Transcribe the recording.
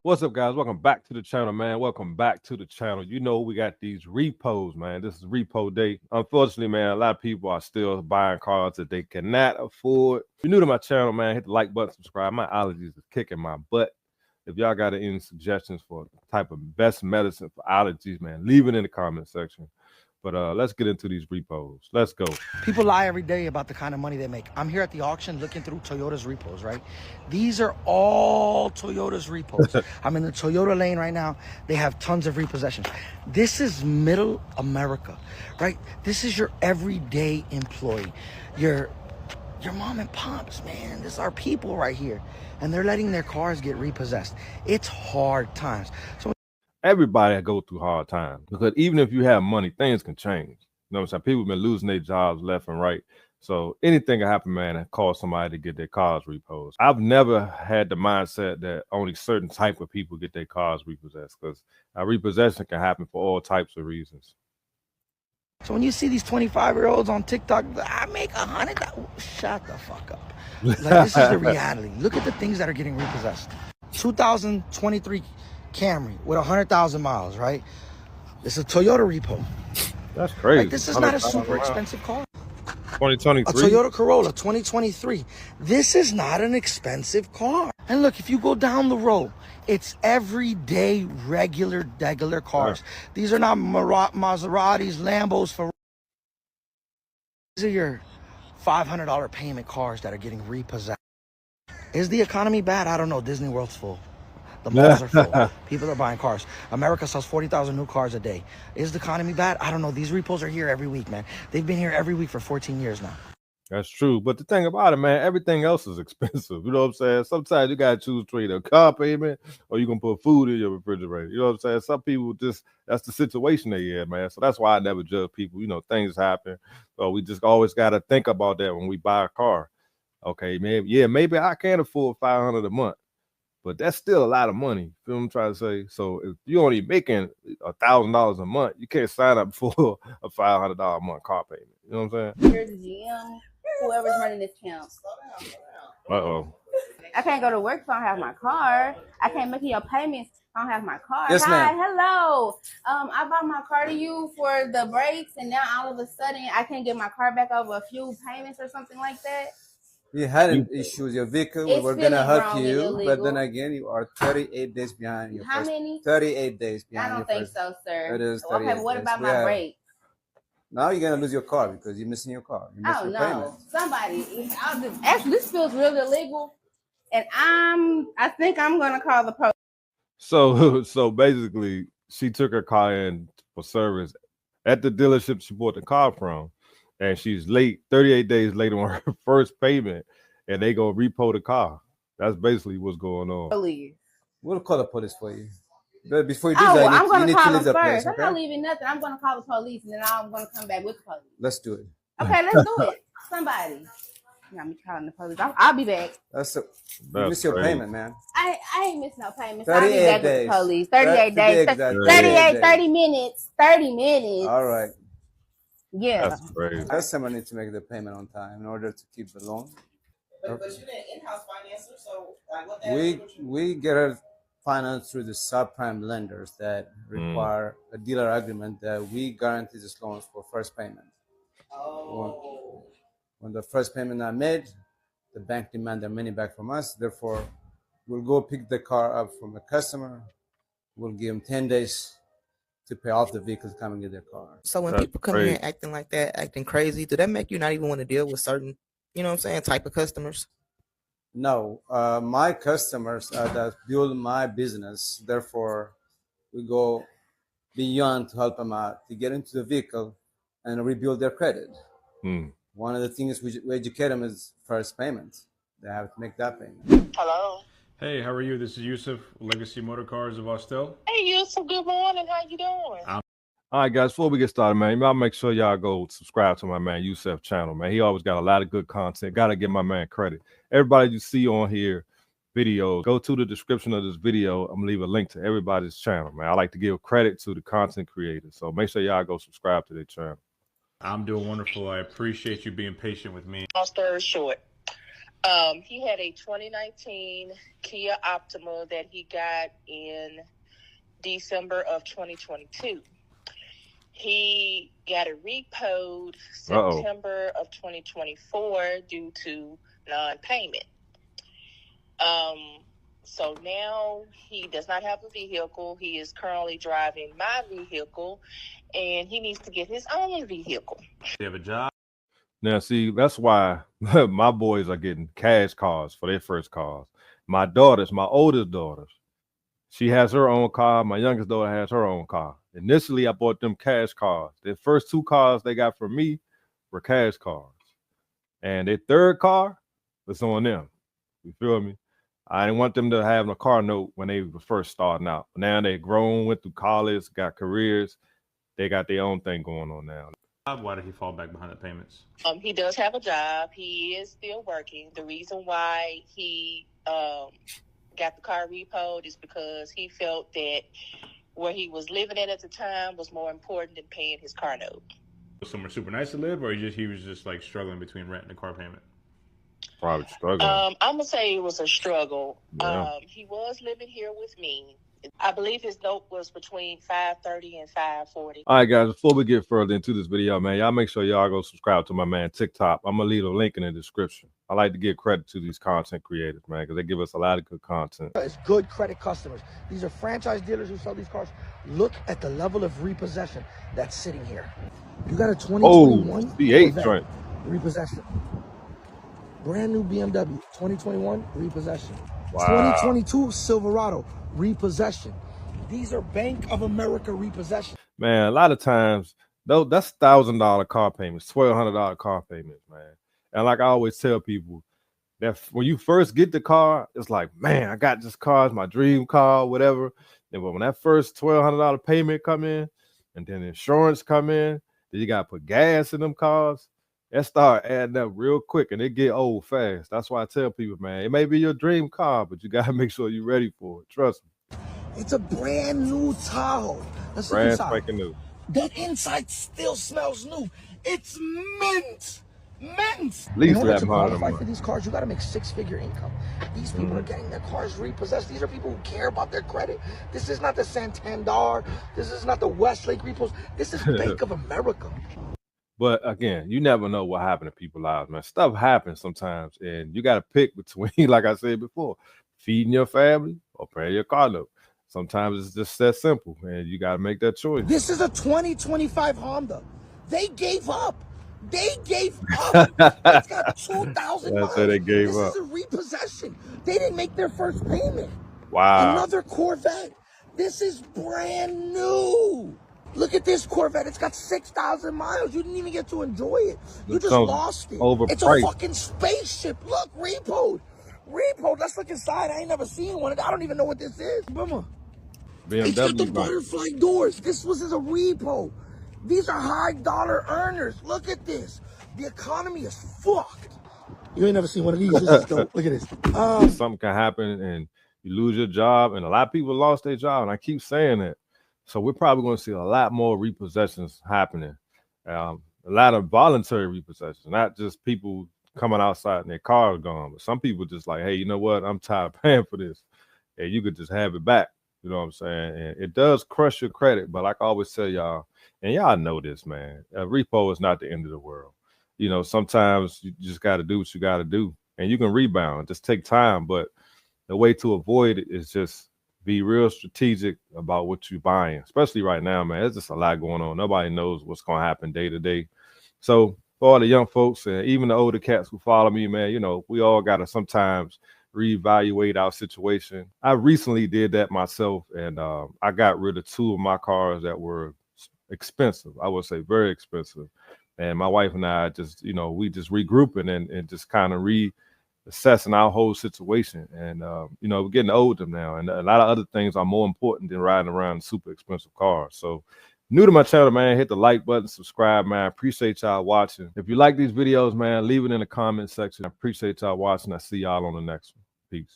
What's up, guys? Welcome back to the channel, man. Welcome back to the channel. You know, we got these repos, man. This is repo day. Unfortunately, man, a lot of people are still buying cars that they cannot afford. If you're new to my channel, man, hit the like button, subscribe. My allergies is kicking my butt. If y'all got any suggestions for the type of best medicine for allergies, man, leave it in the comment section. But let's get into these repos. Let's go. People lie every day about the kind of money they make. I'm here at the auction looking through Toyota's repos, right? These are all Toyota's repos. I'm in the Toyota lane right now. They have tons of repossessions. This is middle America, right? This is your everyday employee. Your mom and pops, man. This is our people right here. And they're letting their cars get repossessed. It's hard times. So everybody go through hard times because even if you have money, things can change. You know what I'm saying? People have been losing their jobs left and right. So anything can happen, man, and cause somebody to get their cars repossessed. I've never had the mindset that only certain type of people get their cars repossessed because repossession can happen for all types of reasons. So when you see these 25-year-olds on TikTok, I make $100. Shut the fuck up. Like, this is the reality. Look at the things that are getting repossessed. 2023 Camry with 100,000 miles, right? This is a Toyota repo. That's crazy. Like, this is not a super expensive car. 2023? A Toyota Corolla, 2023. This is not an expensive car. And look, if you go down the road, it's everyday, regular cars. Yeah. These are not Maseratis, Lambos, Ferraris. These are your $500 payment cars that are getting repossessed. Is the economy bad? I don't know. Disney World's full. The malls are full. People are buying cars. America sells 40,000 new cars a day. Is the economy bad? I don't know. These repos are here every week, man. They've been here every week for 14 years now. That's true. But the thing about it, man, everything else is expensive. You know what I'm saying? Sometimes you got to choose between a car payment or you can put food in your refrigerator. You know what I'm saying? Some people just, that's the situation they in, man. So that's why I never judge people. You know, things happen. So we just always got to think about that when we buy a car. Okay, maybe I can't afford $500 a month. But that's still a lot of money. Feel what I'm trying to say? So if you're only making $1,000 a month, you can't sign up for a $500 a month car payment. You know what I'm saying? Here's the GM, whoever's running this camp. Uh-oh. I can't go to work if I don't have my car. I can't make your payments if I don't have my car. Yes, Hi, hello. I bought my car to you for the brakes, and now all of a sudden I can't get my car back over a few payments or something like that. You had an issue with your vehicle. We were going to help you, but then again, you are 38 days behind. Your How many? 38 days behind. I don't think so, sir. It is. Okay, what about my brakes? Now you're going to lose your car because you're missing your car. You oh, no. Payment. Somebody. Actually, this feels really illegal, and I think I'm going to call the police. So basically, she took her car in for service at the dealership she bought the car from. And she's late, 38 days late on her first payment, and they gonna repo the car. That's basically what's going on. Police. We'll call the police for you. But before you do that, I'm going to call them the first. Place, okay? I'm not leaving nothing. I'm going to call the police, and then I'm going to come back with the police. Let's do it. Okay, let's do it. Somebody. You got me calling the police. I'll be back. You miss your payment, man. I ain't miss no payments. I'll be back with the police. 38 days. 30 minutes. 30 minutes. All right. Yeah. That's crazy. Customer needs to make the payment on time in order to keep the loan. But you didn't in-house financer, so like what that we get our finance through the subprime lenders that require a dealer agreement that we guarantee this loans for first payment. Oh. When the first payment not made, the bank demand their money back from us. Therefore, we'll go pick the car up from the customer. We'll give them 10 days to pay off the vehicles coming to their car. So when people come in acting like that, acting crazy, do that make you not even want to deal with certain, you know what I'm saying, type of customers? No, my customers that build my business. Therefore, we go beyond to help them out to get into the vehicle and rebuild their credit. One of the things we educate them is first payment. They have to make that payment. Hello. Hey, how are you? This is Yusuf, Legacy Motor Cars of Austell. Hey, Yusuf. Good morning. How you doing? All right, guys. Before we get started, man, y'all make sure y'all go subscribe to my man Yusuf channel, man. He always got a lot of good content. Got to give my man credit. Everybody you see on here, videos, go to the description of this video. I'm gonna leave a link to everybody's channel, man. I like to give credit to the content creators, so make sure y'all go subscribe to their channel. I'm doing wonderful. I appreciate you being patient with me. Long story short, He had a 2019 Kia Optima that he got in December of 2022. He got it repoed September of 2024 due to non-payment. So now he does not have a vehicle. He is currently driving my vehicle, and he needs to get his own vehicle. You have a job? Now, see, that's why my boys are getting cash cars for their first cars. My daughters, my oldest daughters, she has her own car. My youngest daughter has her own car. Initially, I bought them cash cars. The first 2 cars they got from me were cash cars. And their third car was on them. You feel me? I didn't want them to have a car note when they were first starting out. Now they grown, went through college, got careers. They got their own thing going on now. Why did he fall back behind the payments? He does have a job. He is still working. The reason why he got the car repoed is because he felt that where he was living at the time was more important than paying his car note. Was somewhere super nice to live, or he was just like struggling between rent and the car payment? Probably struggling. I'm gonna say it was a struggle. Yeah. He was living here with me. I believe his note was between $530 and $540. All right, guys, before we get further into this video, man, y'all make sure y'all go subscribe to my man TikTok. I'm going to leave a link in the description. I like to give credit to these content creators, man, because they give us a lot of good content. It's good credit customers. These are franchise dealers who sell these cars. Look at the level of repossession that's sitting here. You got a 2021 V8 joint. Repossession. Brand new BMW, 2021 repossession. Wow. 2022 Silverado repossession. These are Bank of America repossession. Man, a lot of times, though, that's $1,000 car payments, $1,200 car payments, man. And like I always tell people, that when you first get the car, it's like, man, I got this car, it's my dream car, whatever. And when that first $1,200 payment come in, and then insurance come in, then you got to put gas in them cars. That start adding up real quick, and it get old fast. That's why I tell people, man, it may be your dream car, but you got to make sure you're ready for it. Trust me. It's a brand new Tahoe. Let's look Brand inside. spanking new. That inside still smells new. It's mint. Mint. At least in order that to model qualify for these cars, you got to make 6-figure income. These people are getting their cars repossessed. These are people who care about their credit. This is not the Santander. This is not the Westlake repos. This is Bank of America. But again, you never know what happened to people's lives, man. Stuff happens sometimes, and you got to pick between, like I said before, feeding your family or paying your car note. Sometimes it's just that simple, and you got to make that choice. This is a 2025 Honda. They gave up. They gave up. It's got 2,000 miles. They gave this up. Is a repossession. They didn't make their first payment. Wow. Another Corvette. This is brand new. Look at this Corvette. It's got 6,000 miles. You didn't even get to enjoy it. You just lost it. It's a fucking spaceship. Look, repoed. Repoed. Let's look inside. I ain't never seen one. I don't even know what this is. Remember? It's got the butterfly doors. This was a repo. These are high dollar earners. Look at this. The economy is fucked. You ain't never seen one of these. This is dope. Look at this. Something can happen and you lose your job, and a lot of people lost their job, and I keep saying that. So we're probably going to see a lot more repossessions happening. A lot of voluntary repossessions, not just people coming outside and their car is gone, but some people just like, hey, you know what? I'm tired of paying for this. And you could just have it back. You know what I'm saying? And it does crush your credit, but like I always tell y'all, and y'all know this, man, a repo is not the end of the world. You know, sometimes you just got to do what you got to do, and you can rebound. Just take time, but the way to avoid it is just be real strategic about what you're buying, especially right now, man. There's just a lot going on. Nobody knows what's going to happen day to day. So for all the young folks and even the older cats who follow me, man, you know, we all got to sometimes reevaluate our situation. I recently did that myself, and I got rid of 2 of my cars that were expensive. I would say very expensive. And my wife and I just, you know, we just regrouping and just kind of reassessing our whole situation. And, you know, we're getting older now, and a lot of other things are more important than riding around in super expensive cars. So new to my channel, man, hit the like button, subscribe, man. I appreciate y'all watching. If you like these videos, man, leave it in the comment section. I appreciate y'all watching. I see y'all on the next one. Peace.